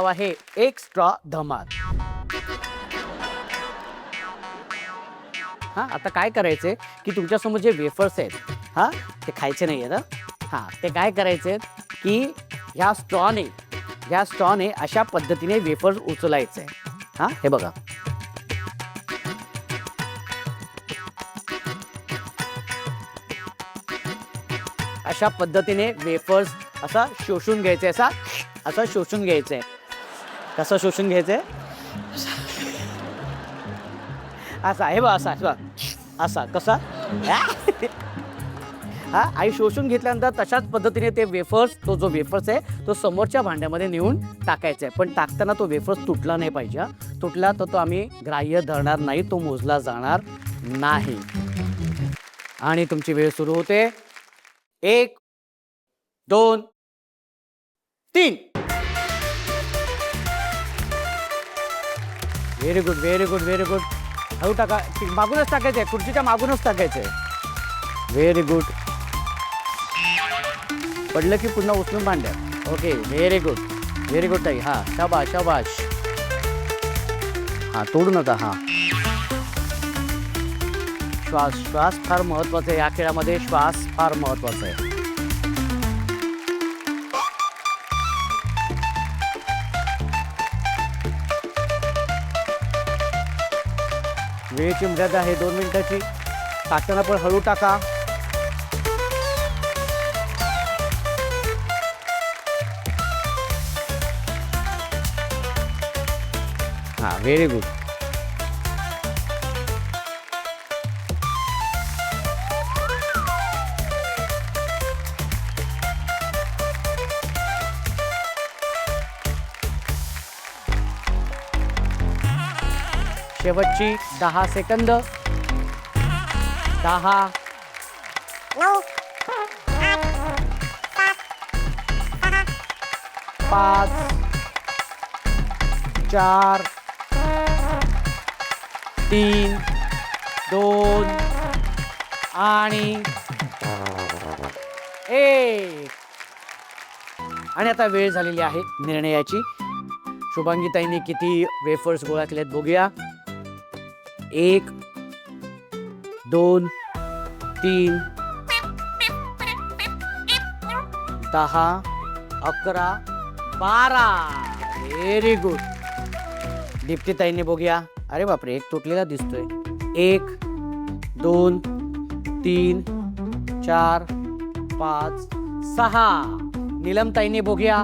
नाव आहे एक्स्ट्रा धमाल. हा, आता काय करायचंय की तुमच्यासमोर जे वेफर्स आहेत हा ते खायचे नाहीये ना. हा, ते काय करायचे की ह्या स्ट्रॉने अशा पद्धतीने वेफर्स उचलायचे. हा, हे बघा. अशा पद्धतीने वेफर्स असा शोषून घ्यायचे. असा शोषून घ्यायचंय. कसं शोषून घ्यायचंय? असा हे बघ, असा कसा हा, आणि शोषून घेतल्यानंतर तशाच पद्धतीने ते वेफर्स, तो जो वेफर्स आहे तो समोरच्या भांड्यामध्ये नेऊन टाकायचा आहे. पण टाकताना तो वेफर्स तुटला नाही पाहिजे. तुटला तर तो आम्ही ग्राह्य धरणार नाही, तो मोजला जाणार नाही. आणि तुमची वेळ सुरू होते. 1 2 3. Very good, very good, very good. हळू टाका. मागूनच टाकायचंय, खुर्चीच्या मागूनच टाकायचंय. Very good. पडलं की पुन्हा उचलून भांड्यात. Okay, very good, very good ताई. हा, शाबाश शाबाश. हा, तोडू नका. हा, श्वास फार महत्वाचा आहे या खेळामध्ये. श्वास फार महत्वाचा आहे. वेळेची मर्यादा आहे 2 मिनिटाची. टाकताना पण हळू टाका. हा, व्हेरी गुड. शेवटची 10 सेकंद. 10 9 5 4 3 2 आणि 1. आणि आता वेळ झालेली आहे निर्णयाची. शुभांगीताईंनी किती वेफर्स गोळा केलेत बघूया. 1 2 3 10 11 12. Very good. दीप्तीताईंनी बघूया. अरे बापरे, एक तुटलेला दिसतोय. 1 2 3 4 5 6. नीलमताईंनी बघूया.